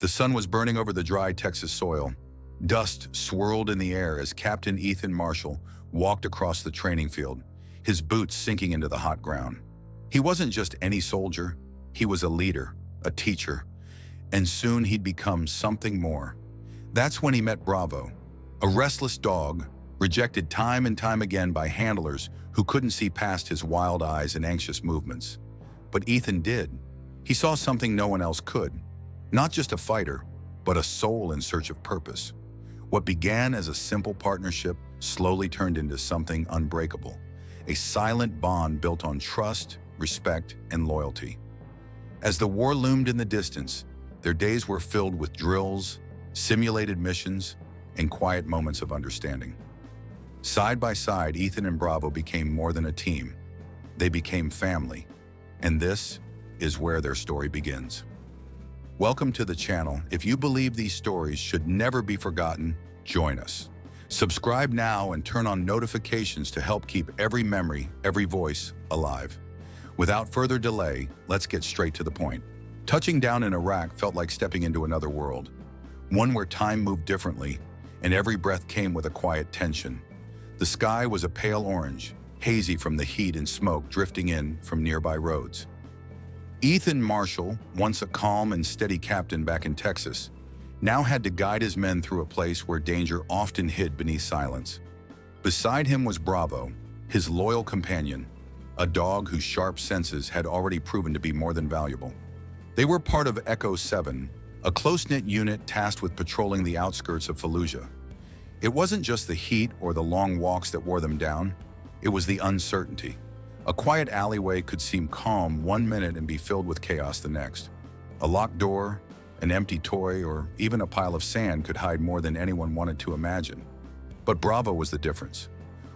The sun was burning over the dry Texas soil. Dust swirled in the air as Captain Ethan Marshall walked across the training field, his boots sinking into the hot ground. He wasn't just any soldier, he was a leader, a teacher, and soon he'd become something more. That's when he met Bravo, a restless dog, rejected time and time again by handlers who couldn't see past his wild eyes and anxious movements. But Ethan did. He saw something no one else could. Not just a fighter, but a soul in search of purpose. What began as a simple partnership slowly turned into something unbreakable, a silent bond built on trust, respect, and loyalty. As the war loomed in the distance, their days were filled with drills, simulated missions, and quiet moments of understanding. Side by side, Ethan and Bravo became more than a team. They became family, and this is where their story begins. Welcome to the channel. If you believe these stories should never be forgotten, join us. Subscribe now and turn on notifications to help keep every memory, every voice alive. Without further delay, let's get straight to the point. Touching down in Iraq felt like stepping into another world, one where time moved differently, and every breath came with a quiet tension. The sky was a pale orange, hazy from the heat and smoke drifting in from nearby roads. Ethan Marshall, once a calm and steady captain back in Texas, now had to guide his men through a place where danger often hid beneath silence. Beside him was Bravo, his loyal companion, a dog whose sharp senses had already proven to be more than valuable. They were part of Echo 7, a close-knit unit tasked with patrolling the outskirts of Fallujah. It wasn't just the heat or the long walks that wore them down, it was the uncertainty. A quiet alleyway could seem calm one minute and be filled with chaos the next. A locked door, an empty toy, or even a pile of sand could hide more than anyone wanted to imagine. But Bravo was the difference.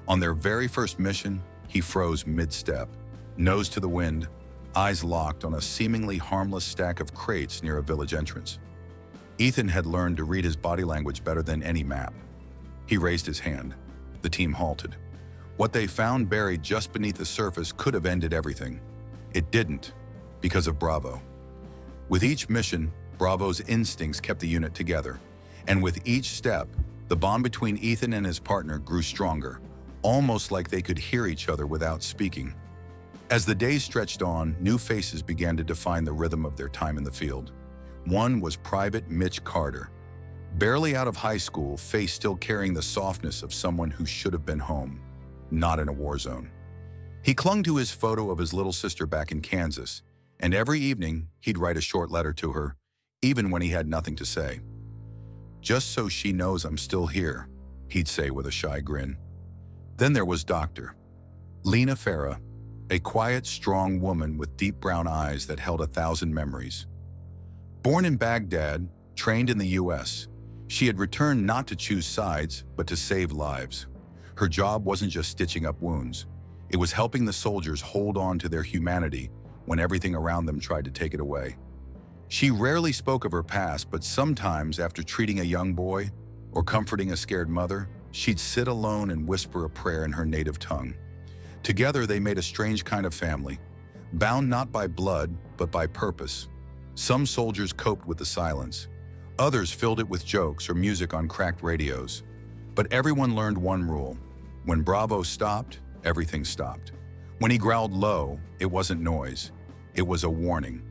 On their very first mission, he froze mid-step, nose to the wind, eyes locked on a seemingly harmless stack of crates near a village entrance. Ethan had learned to read his body language better than any map. He raised his hand. The team halted. What they found buried just beneath the surface could have ended everything. It didn't, because of Bravo. With each mission, Bravo's instincts kept the unit together, and with each step, the bond between Ethan and his partner grew stronger, almost like they could hear each other without speaking. As the days stretched on, new faces began to define the rhythm of their time in the field. One was Private Mitch Carter. Barely out of high school, face still carrying the softness of someone who should have been home, not in a war zone. He clung to his photo of his little sister back in Kansas, and every evening he'd write a short letter to her, even when he had nothing to say. "Just so she knows I'm still here," he'd say with a shy grin. Then there was Dr. Lena Farah, a quiet, strong woman with deep brown eyes that held 1,000 memories. Born in Baghdad, trained in the US, she had returned not to choose sides, but to save lives. Her job wasn't just stitching up wounds. It was helping the soldiers hold on to their humanity when everything around them tried to take it away. She rarely spoke of her past, but sometimes after treating a young boy or comforting a scared mother, she'd sit alone and whisper a prayer in her native tongue. Together, they made a strange kind of family, bound not by blood, but by purpose. Some soldiers coped with the silence. Others filled it with jokes or music on cracked radios. But everyone learned one rule. When Bravo stopped, everything stopped. When he growled low, it wasn't noise. It was a warning.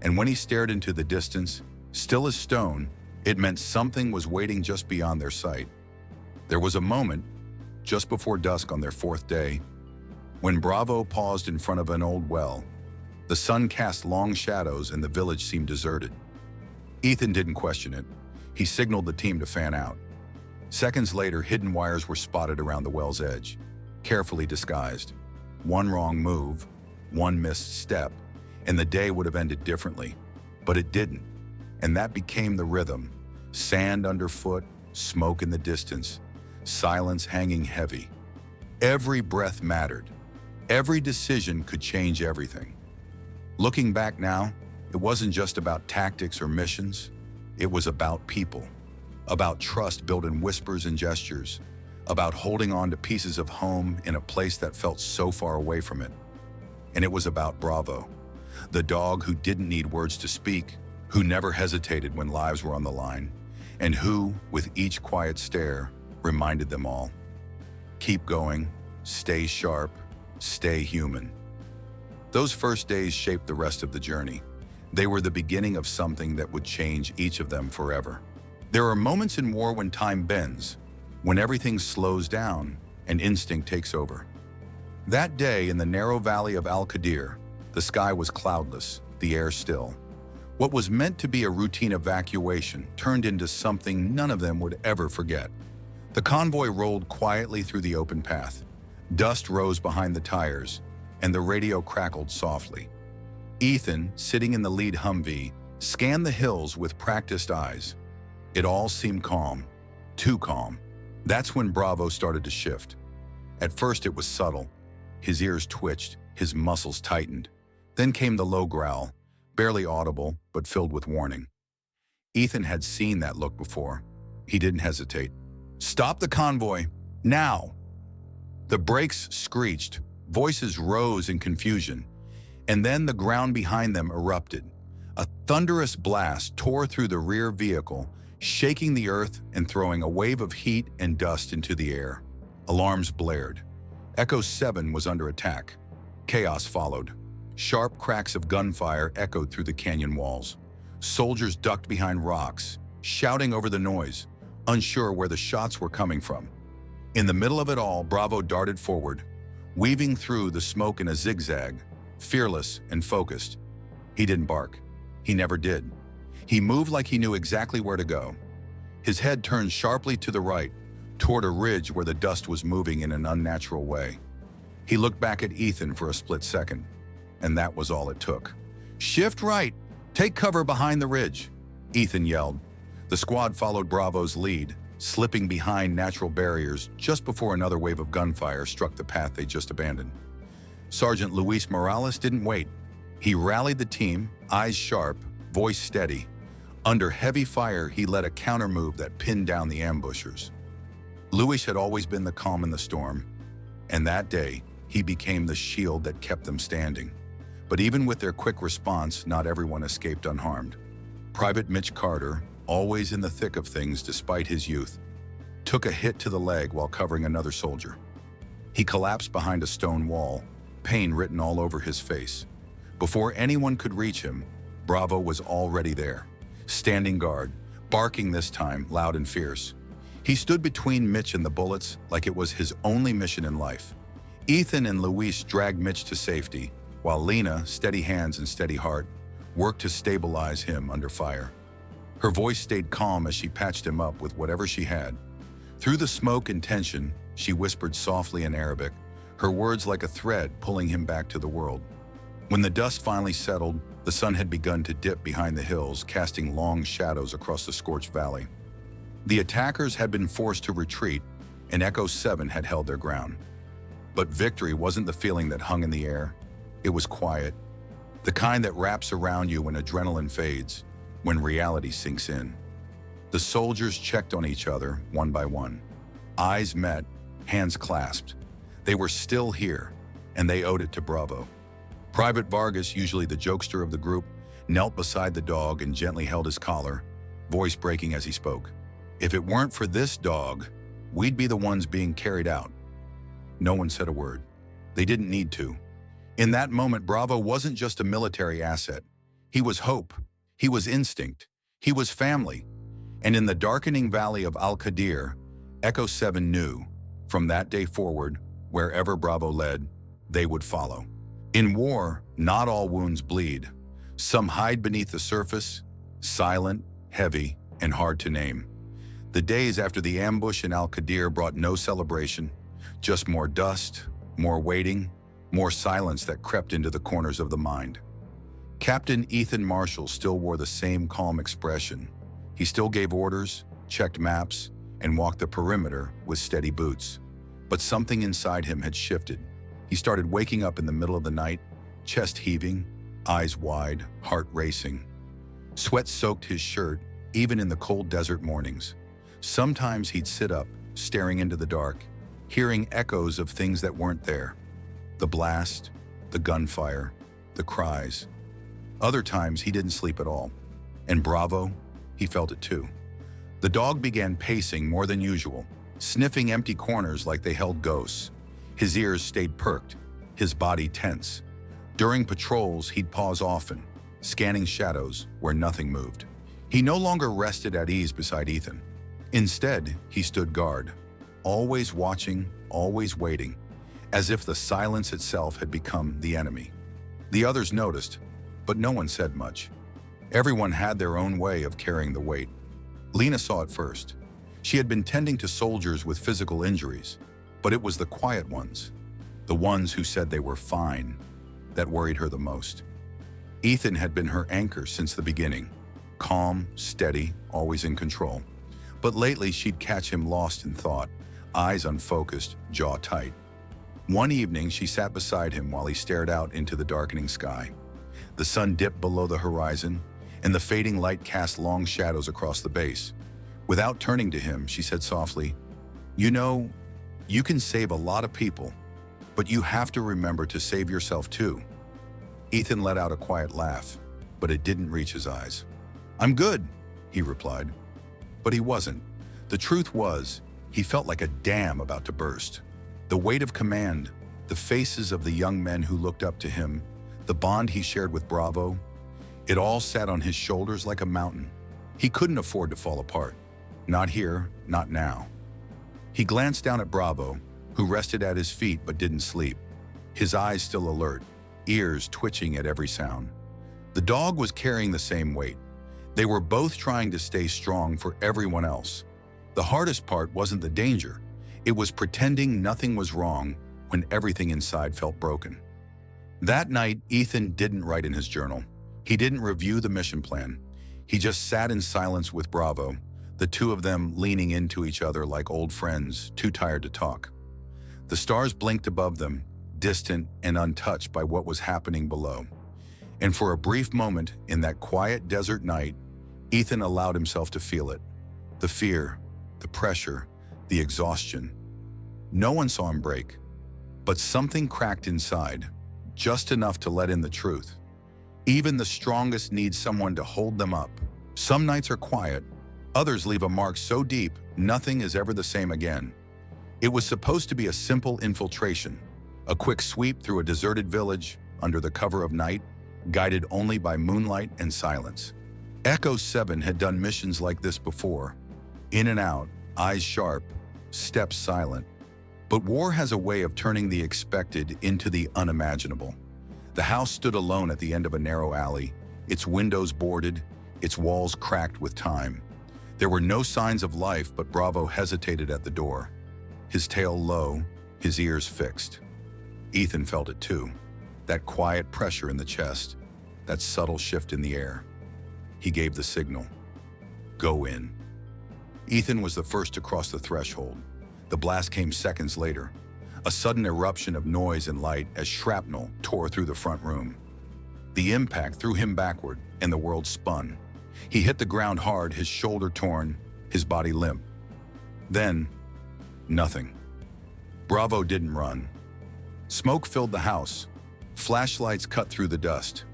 And when he stared into the distance, still as stone, it meant something was waiting just beyond their sight. There was a moment, just before dusk on their 4th day, when Bravo paused in front of an old well. The sun cast long shadows and the village seemed deserted. Ethan didn't question it. He signaled the team to fan out. Seconds later, hidden wires were spotted around the well's edge, carefully disguised. One wrong move, one missed step, and the day would have ended differently. But it didn't, and that became the rhythm. Sand underfoot, smoke in the distance, silence hanging heavy. Every breath mattered. Every decision could change everything. Looking back now, it wasn't just about tactics or missions. It was about people, about trust built in whispers and gestures, about holding on to pieces of home in a place that felt so far away from it. And it was about Bravo, the dog who didn't need words to speak, who never hesitated when lives were on the line, and who, with each quiet stare, reminded them all, keep going, stay sharp, stay human. Those first days shaped the rest of the journey. They were the beginning of something that would change each of them forever. There are moments in war when time bends, when everything slows down and instinct takes over. That day in the narrow valley of Al-Qadir, the sky was cloudless, the air still. What was meant to be a routine evacuation turned into something none of them would ever forget. The convoy rolled quietly through the open path. Dust rose behind the tires, and the radio crackled softly. Ethan, sitting in the lead Humvee, scanned the hills with practiced eyes. It all seemed calm, too calm. That's when Bravo started to shift. At first it was subtle. His ears twitched, his muscles tightened. Then came the low growl, barely audible, but filled with warning. Ethan had seen that look before. He didn't hesitate. "Stop the convoy, now!" The brakes screeched, voices rose in confusion, and then the ground behind them erupted. A thunderous blast tore through the rear vehicle, shaking the earth and throwing a wave of heat and dust into the air. Alarms blared. Echo 7 was under attack. Chaos followed. Sharp cracks of gunfire echoed through the canyon walls. Soldiers ducked behind rocks, shouting over the noise, unsure where the shots were coming from. In the middle of it all, Bravo darted forward, weaving through the smoke in a zigzag, fearless and focused. He didn't bark. He never did. He moved like he knew exactly where to go. His head turned sharply to the right, toward a ridge where the dust was moving in an unnatural way. He looked back at Ethan for a split second, and that was all it took. "Shift right! Take cover behind the ridge!" Ethan yelled. The squad followed Bravo's lead, slipping behind natural barriers just before another wave of gunfire struck the path they just abandoned. Sergeant Luis Morales didn't wait. He rallied the team, eyes sharp, voice steady. Under heavy fire, he led a counter-move that pinned down the ambushers. Luis had always been the calm in the storm, and that day, he became the shield that kept them standing. But even with their quick response, not everyone escaped unharmed. Private Mitch Carter, always in the thick of things despite his youth, took a hit to the leg while covering another soldier. He collapsed behind a stone wall, pain written all over his face. Before anyone could reach him, Bravo was already there, standing guard, barking this time loud and fierce. He stood between Mitch and the bullets like it was his only mission in life. Ethan and Luis dragged Mitch to safety, while Lena, steady hands and steady heart, worked to stabilize him under fire. Her voice stayed calm as she patched him up with whatever she had. Through the smoke and tension, she whispered softly in Arabic, her words like a thread pulling him back to the world. When the dust finally settled, the sun had begun to dip behind the hills, casting long shadows across the scorched valley. The attackers had been forced to retreat, and Echo 7 had held their ground. But victory wasn't the feeling that hung in the air. It was quiet, the kind that wraps around you when adrenaline fades, when reality sinks in. The soldiers checked on each other, one by one. Eyes met, hands clasped. They were still here, and they owed it to Bravo. Private Vargas, usually the jokester of the group, knelt beside the dog and gently held his collar, voice breaking as he spoke. "If it weren't for this dog, we'd be the ones being carried out." No one said a word. They didn't need to. In that moment, Bravo wasn't just a military asset. He was hope. He was instinct. He was family. And in the darkening valley of Al-Qadir, Echo 7 knew, from that day forward, wherever Bravo led, they would follow. In war, not all wounds bleed. Some hide beneath the surface, silent, heavy, and hard to name. The days after the ambush in Al-Qadir brought no celebration, just more dust, more waiting, more silence that crept into the corners of the mind. Captain Ethan Marshall still wore the same calm expression. He still gave orders, checked maps, and walked the perimeter with steady boots. But something inside him had shifted. He started waking up in the middle of the night, chest heaving, eyes wide, heart racing. Sweat soaked his shirt, even in the cold desert mornings. Sometimes he'd sit up, staring into the dark, hearing echoes of things that weren't there. The blast, the gunfire, the cries. Other times he didn't sleep at all. And Bravo, he felt it too. The dog began pacing more than usual, sniffing empty corners like they held ghosts. His ears stayed perked, his body tense. During patrols, he'd pause often, scanning shadows where nothing moved. He no longer rested at ease beside Ethan. Instead, he stood guard, always watching, always waiting, as if the silence itself had become the enemy. The others noticed, but no one said much. Everyone had their own way of carrying the weight. Lena saw it first. She had been tending to soldiers with physical injuries, but it was the quiet ones, the ones who said they were fine, that worried her the most. Ethan had been her anchor since the beginning, calm, steady, always in control. But lately she'd catch him lost in thought, eyes unfocused, jaw tight. One evening she sat beside him while he stared out into the darkening sky. The sun dipped below the horizon, and the fading light cast long shadows across the base. Without turning to him, she said softly, "You know, you can save a lot of people, but you have to remember to save yourself too." Ethan let out a quiet laugh, but it didn't reach his eyes. "I'm good," he replied. But he wasn't. The truth was, he felt like a dam about to burst. The weight of command, the faces of the young men who looked up to him, the bond he shared with Bravo, it all sat on his shoulders like a mountain. He couldn't afford to fall apart. Not here, not now. He glanced down at Bravo, who rested at his feet but didn't sleep, his eyes still alert, ears twitching at every sound. The dog was carrying the same weight. They were both trying to stay strong for everyone else. The hardest part wasn't the danger. It was pretending nothing was wrong when everything inside felt broken. That night, Ethan didn't write in his journal. He didn't review the mission plan. He just sat in silence with Bravo, the two of them leaning into each other like old friends, too tired to talk. The stars blinked above them, distant and untouched by what was happening below. And for a brief moment in that quiet desert night, Ethan allowed himself to feel it. The fear, the pressure, the exhaustion. No one saw him break, but something cracked inside, just enough to let in the truth. Even the strongest need someone to hold them up. Some nights are quiet, others leave a mark so deep, nothing is ever the same again. It was supposed to be a simple infiltration, a quick sweep through a deserted village under the cover of night, guided only by moonlight and silence. Echo 7 had done missions like this before. In and out, eyes sharp, steps silent. But war has a way of turning the expected into the unimaginable. The house stood alone at the end of a narrow alley, its windows boarded, its walls cracked with time. There were no signs of life, but Bravo hesitated at the door, his tail low, his ears fixed. Ethan felt it too, that quiet pressure in the chest, that subtle shift in the air. He gave the signal. Go in. Ethan was the first to cross the threshold. The blast came seconds later, a sudden eruption of noise and light as shrapnel tore through the front room. The impact threw him backward, and the world spun. He hit the ground hard, his shoulder torn, his body limp. Then, nothing. Bravo didn't run. Smoke filled the house. Flashlights cut through the dust.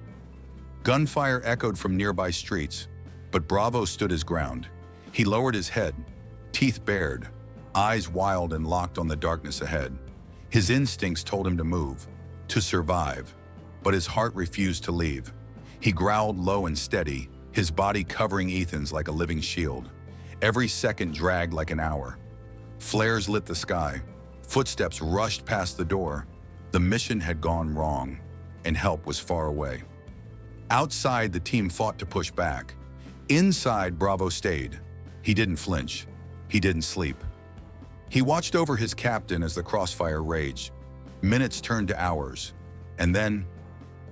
Gunfire echoed from nearby streets, but Bravo stood his ground. He lowered his head, teeth bared, eyes wild and locked on the darkness ahead. His instincts told him to move, to survive, but his heart refused to leave. He growled low and steady, his body covering Ethan's like a living shield. Every second dragged like an hour. Flares lit the sky. Footsteps rushed past the door. The mission had gone wrong, and help was far away. Outside, the team fought to push back. Inside, Bravo stayed. He didn't flinch. He didn't sleep. He watched over his captain as the crossfire raged. Minutes turned to hours. And then,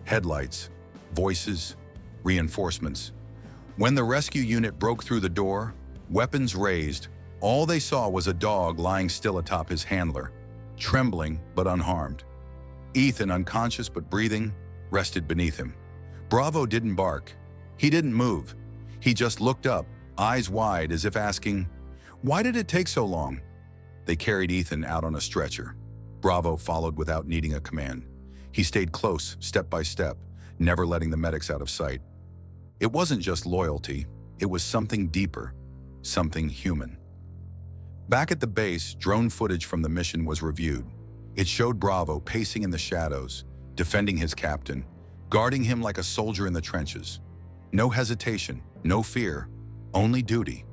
headlights, voices, reinforcements. When the rescue unit broke through the door, weapons raised, all they saw was a dog lying still atop his handler, trembling but unharmed. Ethan, unconscious but breathing, rested beneath him. Bravo didn't bark. He didn't move. He just looked up, eyes wide as if asking, "Why did it take so long?" They carried Ethan out on a stretcher. Bravo followed without needing a command. He stayed close, step by step, never letting the medics out of sight. It wasn't just loyalty, it was something deeper, something human. Back at the base, drone footage from the mission was reviewed. It showed Bravo pacing in the shadows, defending his captain, guarding him like a soldier in the trenches. No hesitation, no fear, only duty.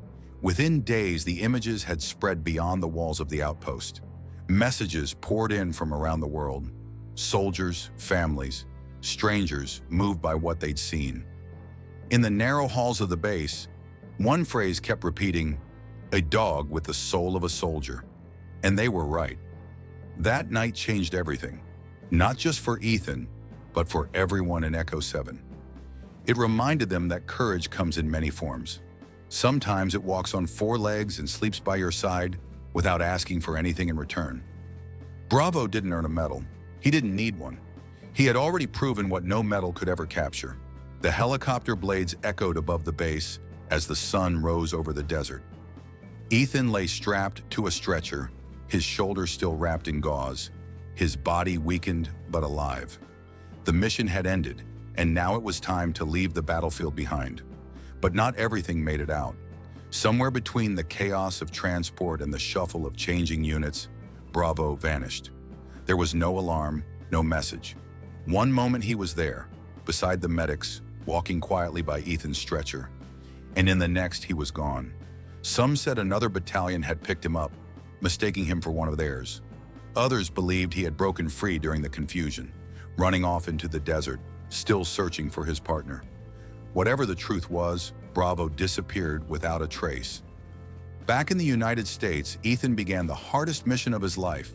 Within days, the images had spread beyond the walls of the outpost. Messages poured in from around the world. Soldiers, families, strangers moved by what they'd seen. In the narrow halls of the base, one phrase kept repeating, "A dog with the soul of a soldier." And they were right. That night changed everything, not just for Ethan, but for everyone in Echo 7. It reminded them that courage comes in many forms. Sometimes it walks on 4 legs and sleeps by your side without asking for anything in return. Bravo didn't earn a medal. He didn't need one. He had already proven what no medal could ever capture. The helicopter blades echoed above the base as the sun rose over the desert. Ethan lay strapped to a stretcher, his shoulders still wrapped in gauze, his body weakened but alive. The mission had ended, and now it was time to leave the battlefield behind. But not everything made it out. Somewhere between the chaos of transport and the shuffle of changing units, Bravo vanished. There was no alarm, no message. One moment he was there, beside the medics, walking quietly by Ethan's stretcher, and in the next he was gone. Some said another battalion had picked him up, mistaking him for one of theirs. Others believed he had broken free during the confusion, running off into the desert, still searching for his partner. Whatever the truth was, Bravo disappeared without a trace. Back in the United States, Ethan began the hardest mission of his life,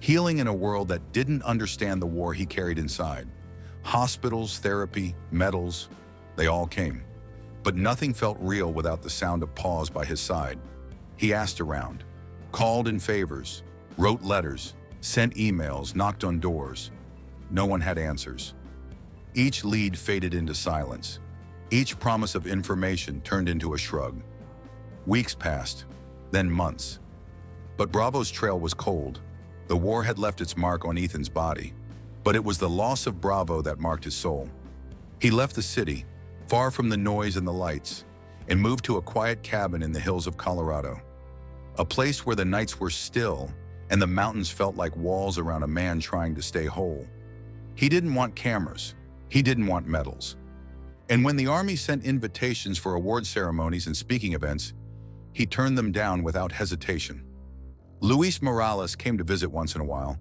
healing in a world that didn't understand the war he carried inside. Hospitals, therapy, medals, they all came. But nothing felt real without the sound of pause by his side. He asked around, called in favors, wrote letters, sent emails, knocked on doors. No one had answers. Each lead faded into silence. Each promise of information turned into a shrug. Weeks passed, then months. But Bravo's trail was cold. The war had left its mark on Ethan's body, but it was the loss of Bravo that marked his soul. He left the city, far from the noise and the lights, and moved to a quiet cabin in the hills of Colorado. A place where the nights were still and the mountains felt like walls around a man trying to stay whole. He didn't want cameras. He didn't want medals. And when the Army sent invitations for award ceremonies and speaking events, he turned them down without hesitation. Luis Morales came to visit once in a while,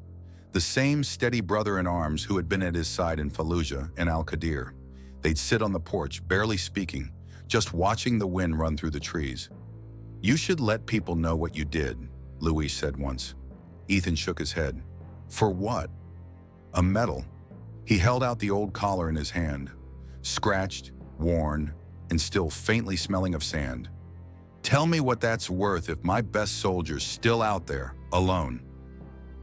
the same steady brother-in-arms who had been at his side in Fallujah and Al-Qadir. They'd sit on the porch, barely speaking, just watching the wind run through the trees. "You should let people know what you did," Luis said once. Ethan shook his head. "For what?" "A medal." He held out the old collar in his hand, scratched, worn, and still faintly smelling of sand. "Tell me what that's worth if my best soldier's still out there, alone."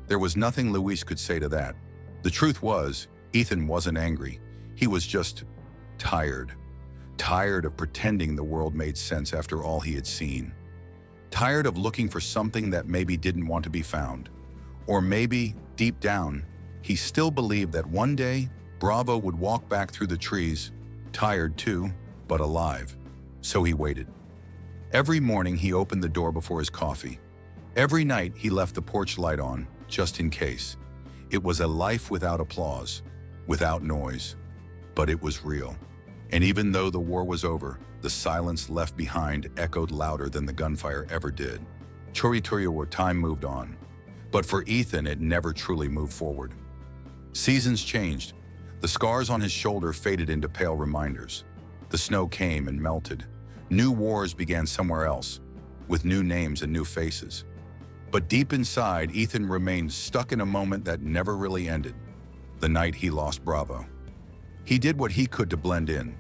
There was nothing Luis could say to that. The truth was, Ethan wasn't angry. He was just tired. Tired of pretending the world made sense after all he had seen. Tired of looking for something that maybe didn't want to be found. Or maybe, deep down, he still believed that one day, Bravo would walk back through the trees, tired too, but alive. So he waited. Every morning he opened the door before his coffee. Every night he left the porch light on, just in case. It was a life without applause, without noise, but it was real. And even though the war was over, the silence left behind echoed louder than the gunfire ever did. Choritorio, time moved on. But for Ethan, it never truly moved forward. Seasons changed. The scars on his shoulder faded into pale reminders. The snow came and melted. New wars began somewhere else, with new names and new faces. But deep inside, Ethan remained stuck in a moment that never really ended. The night he lost Bravo. He did what he could to blend in.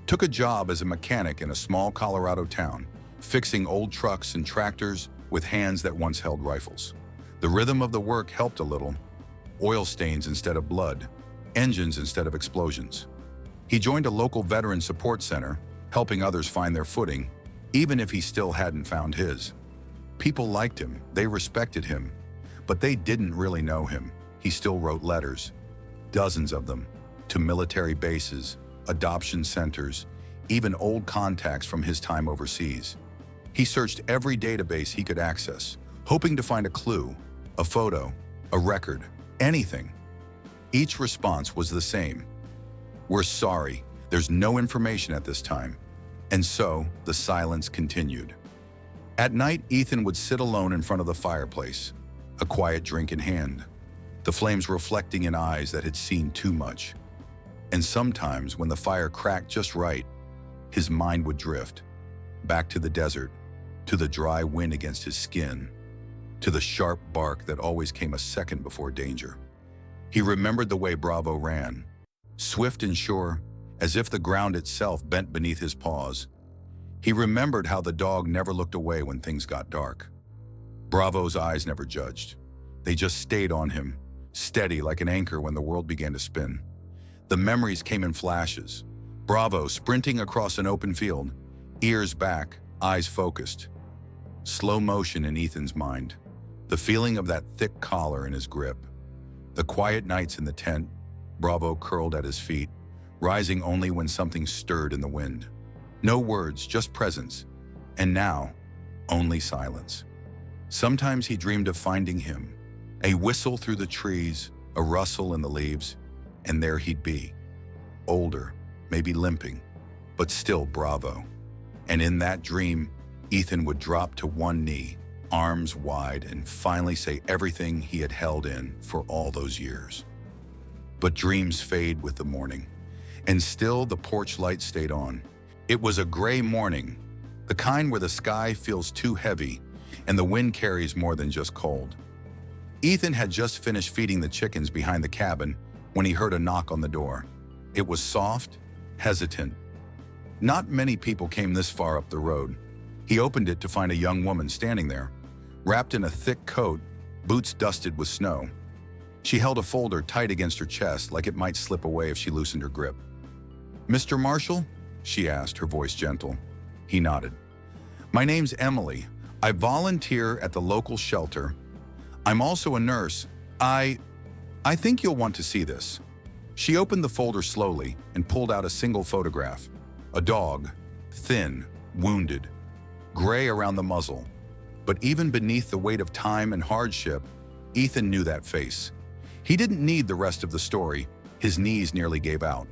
Took a job as a mechanic in a small Colorado town, fixing old trucks and tractors with hands that once held rifles. The rhythm of the work helped a little. Oil stains instead of blood, engines instead of explosions. He joined a local veteran support center, helping others find their footing, even if he still hadn't found his. People liked him, they respected him, but they didn't really know him. He still wrote letters, dozens of them, to military bases, adoption centers, even old contacts from his time overseas. He searched every database he could access, hoping to find a clue, a photo, a record, anything. Each response was the same. "We're sorry, there's no information at this time." And so, the silence continued. At night, Ethan would sit alone in front of the fireplace, a quiet drink in hand, the flames reflecting in eyes that had seen too much. And sometimes, when the fire cracked just right, his mind would drift, back to the desert, to the dry wind against his skin, to the sharp bark that always came a second before danger. He remembered the way Bravo ran, swift and sure, as if the ground itself bent beneath his paws. He remembered how the dog never looked away when things got dark. Bravo's eyes never judged. They just stayed on him, steady like an anchor when the world began to spin. The memories came in flashes. Bravo sprinting across an open field, ears back, eyes focused. Slow motion in Ethan's mind. The feeling of that thick collar in his grip. The quiet nights in the tent, Bravo curled at his feet, rising only when something stirred in the wind. No words, just presence. And now, only silence. Sometimes he dreamed of finding him. A whistle through the trees, a rustle in the leaves, and there he'd be. Older, maybe limping, but still Bravo. And in that dream, Ethan would drop to one knee, arms wide, and finally say everything he had held in for all those years. But dreams fade with the morning, and still the porch light stayed on. It was a gray morning, the kind where the sky feels too heavy and the wind carries more than just cold. Ethan had just finished feeding the chickens behind the cabin when he heard a knock on the door. It was soft, hesitant. Not many people came this far up the road. He opened it to find a young woman standing there, wrapped in a thick coat, boots dusted with snow. She held a folder tight against her chest like it might slip away if she loosened her grip. "Mr. Marshall?" she asked, her voice gentle. He nodded. "My name's Emily. I volunteer at the local shelter. I'm also a nurse. I think you'll want to see this." She opened the folder slowly and pulled out a single photograph. A dog, thin, wounded, gray around the muzzle. But even beneath the weight of time and hardship, Ethan knew that face. He didn't need the rest of the story. His knees nearly gave out.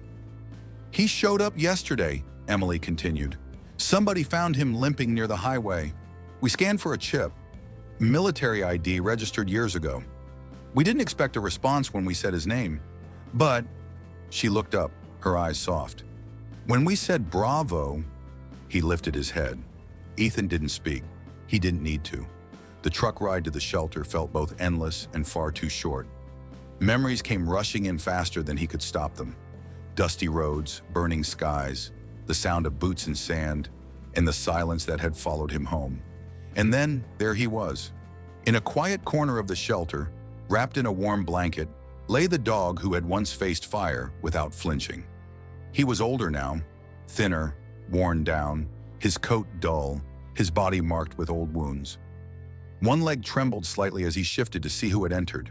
"He showed up yesterday," Emily continued. "Somebody found him limping near the highway. We scanned for a chip. Military ID registered years ago. We didn't expect a response when we said his name. But," she looked up, her eyes soft. "When we said Bravo," he lifted his head. Ethan didn't speak. He didn't need to. The truck ride to the shelter felt both endless and far too short. Memories came rushing in faster than he could stop them. Dusty roads, burning skies, the sound of boots in sand, and the silence that had followed him home. And then, there he was. In a quiet corner of the shelter, wrapped in a warm blanket, lay the dog who had once faced fire without flinching. He was older now, thinner, worn down, his coat dull, his body marked with old wounds. One leg trembled slightly as he shifted to see who had entered.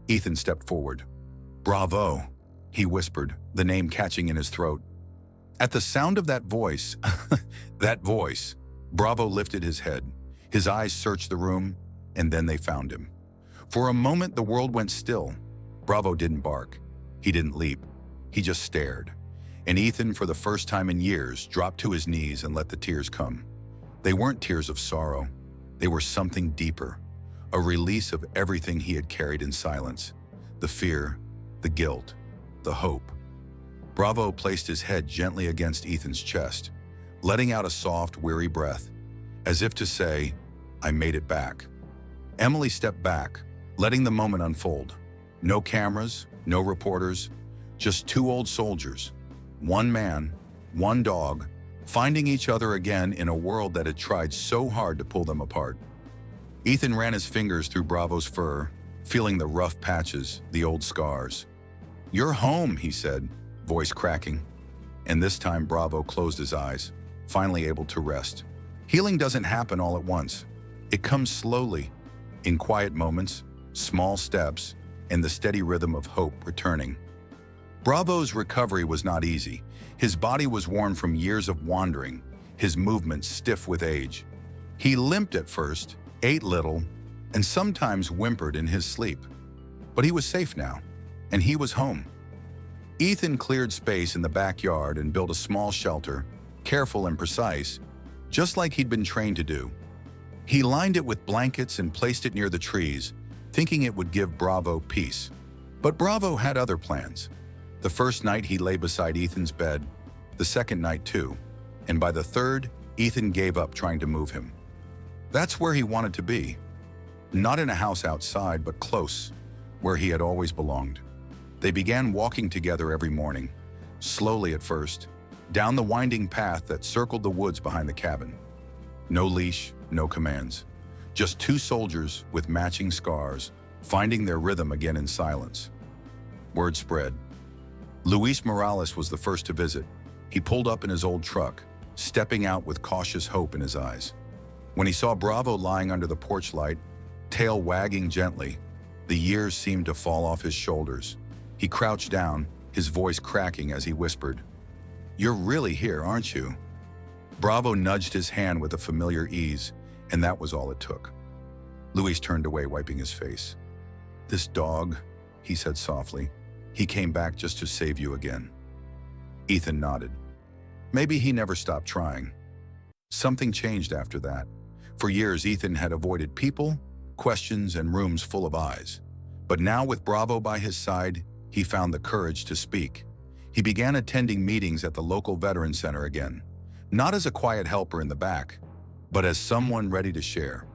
Ethan stepped forward. "Bravo," he whispered, the name catching in his throat. At the sound of that voice, Bravo lifted his head. His eyes searched the room, and then they found him. For a moment, the world went still. Bravo didn't bark. He didn't leap. He just stared. And Ethan, for the first time in years, dropped to his knees and let the tears come. They weren't tears of sorrow. They were something deeper, a release of everything he had carried in silence. The fear, the guilt, the hope. Bravo placed his head gently against Ethan's chest, letting out a soft, weary breath, as if to say, "I made it back." Emily stepped back, letting the moment unfold. No cameras, no reporters, just two old soldiers, one man, one dog, finding each other again in a world that had tried so hard to pull them apart. Ethan ran his fingers through Bravo's fur, feeling the rough patches, the old scars. "You're home," he said, voice cracking. And this time Bravo closed his eyes, finally able to rest. Healing doesn't happen all at once. It comes slowly, in quiet moments, small steps, and the steady rhythm of hope returning. Bravo's recovery was not easy. His body was worn from years of wandering, his movements stiff with age. He limped at first, ate little, and sometimes whimpered in his sleep. But he was safe now, and he was home. Ethan cleared space in the backyard and built a small shelter, careful and precise, just like he'd been trained to do. He lined it with blankets and placed it near the trees, thinking it would give Bravo peace. But Bravo had other plans. The first night he lay beside Ethan's bed, the second night too, and by the third, Ethan gave up trying to move him. That's where he wanted to be. Not in a house outside, but close, where he had always belonged. They began walking together every morning, slowly at first, down the winding path that circled the woods behind the cabin. No leash, no commands. Just two soldiers with matching scars, finding their rhythm again in silence. Word spread. Luis Morales was the first to visit. He pulled up in his old truck, stepping out with cautious hope in his eyes. When he saw Bravo lying under the porch light, tail wagging gently, the years seemed to fall off his shoulders. He crouched down, his voice cracking as he whispered, "You're really here, aren't you?" Bravo nudged his hand with a familiar ease, and that was all it took. Luis turned away, wiping his face. "This dog," he said softly, "he came back just to save you again." Ethan nodded. Maybe he never stopped trying. Something changed after that. For years, Ethan had avoided people, questions, and rooms full of eyes. But now, with Bravo by his side, he found the courage to speak. He began attending meetings at the local veteran center again, not as a quiet helper in the back, but as someone ready to share.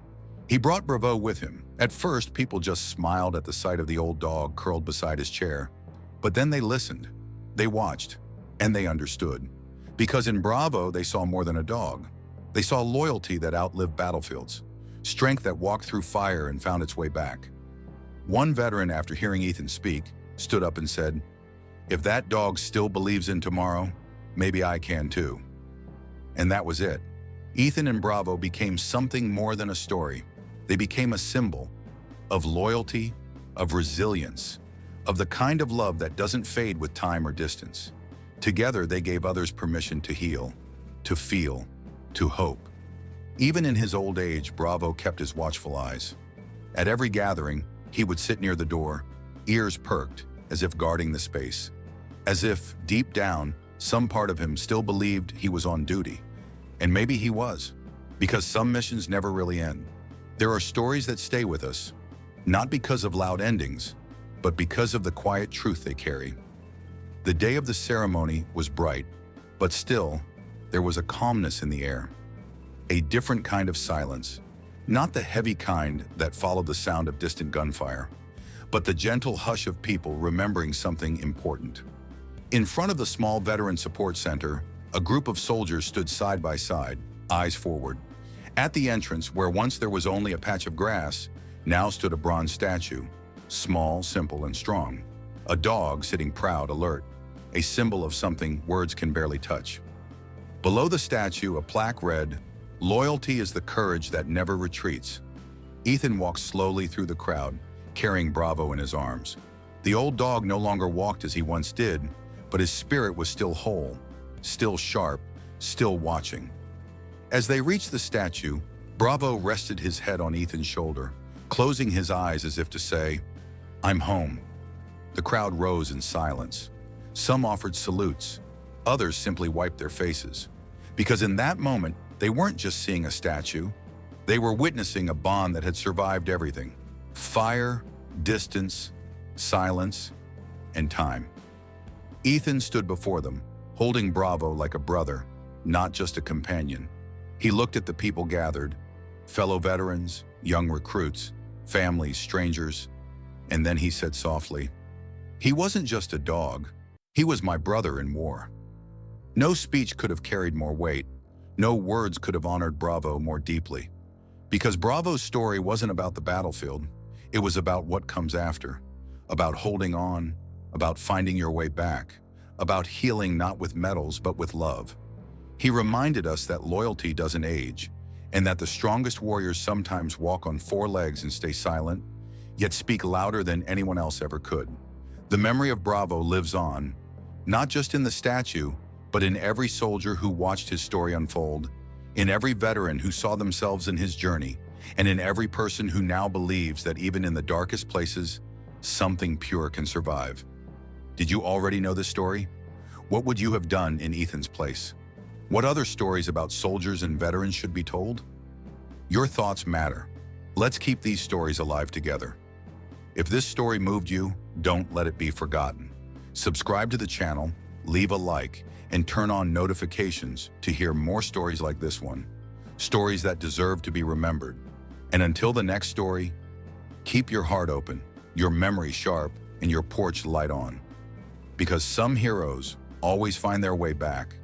He brought Bravo with him. At first, people just smiled at the sight of the old dog curled beside his chair. But then they listened, they watched, and they understood. Because in Bravo, they saw more than a dog. They saw loyalty that outlived battlefields, strength that walked through fire and found its way back. One veteran, after hearing Ethan speak, stood up and said, "If that dog still believes in tomorrow, maybe I can too." And that was it. Ethan and Bravo became something more than a story. They became a symbol of loyalty, of resilience, of the kind of love that doesn't fade with time or distance. Together, they gave others permission to heal, to feel, to hope. Even in his old age, Bravo kept his watchful eyes. At every gathering, he would sit near the door, ears perked, as if guarding the space. As if, deep down, some part of him still believed he was on duty. And maybe he was, because some missions never really end. There are stories that stay with us, not because of loud endings, but because of the quiet truth they carry. The day of the ceremony was bright, but still, there was a calmness in the air. A different kind of silence, not the heavy kind that followed the sound of distant gunfire, but the gentle hush of people remembering something important. In front of the small veteran support center, a group of soldiers stood side by side, eyes forward. At the entrance, where once there was only a patch of grass, now stood a bronze statue, small, simple, and strong. A dog sitting proud, alert, a symbol of something words can barely touch. Below the statue, a plaque read, "Loyalty is the courage that never retreats." Ethan walked slowly through the crowd, carrying Bravo in his arms. The old dog no longer walked as he once did, but his spirit was still whole, still sharp, still watching. As they reached the statue, Bravo rested his head on Ethan's shoulder, closing his eyes as if to say, "I'm home." The crowd rose in silence. Some offered salutes, others simply wiped their faces. Because in that moment, they weren't just seeing a statue, they were witnessing a bond that had survived everything. Fire, distance, silence, and time. Ethan stood before them, holding Bravo like a brother, not just a companion. He looked at the people gathered, fellow veterans, young recruits, families, strangers, and then he said softly, "He wasn't just a dog, he was my brother in war." No speech could have carried more weight, no words could have honored Bravo more deeply. Because Bravo's story wasn't about the battlefield, it was about what comes after, about holding on, about finding your way back, about healing not with medals but with love. He reminded us that loyalty doesn't age, and that the strongest warriors sometimes walk on four legs and stay silent, yet speak louder than anyone else ever could. The memory of Bravo lives on, not just in the statue, but in every soldier who watched his story unfold, in every veteran who saw themselves in his journey, and in every person who now believes that even in the darkest places, something pure can survive. Did you already know this story? What would you have done in Ethan's place? What other stories about soldiers and veterans should be told? Your thoughts matter. Let's keep these stories alive together. If this story moved you, don't let it be forgotten. Subscribe to the channel, leave a like, and turn on notifications to hear more stories like this one. Stories that deserve to be remembered. And until the next story, keep your heart open, your memory sharp, and your porch light on. Because some heroes always find their way back.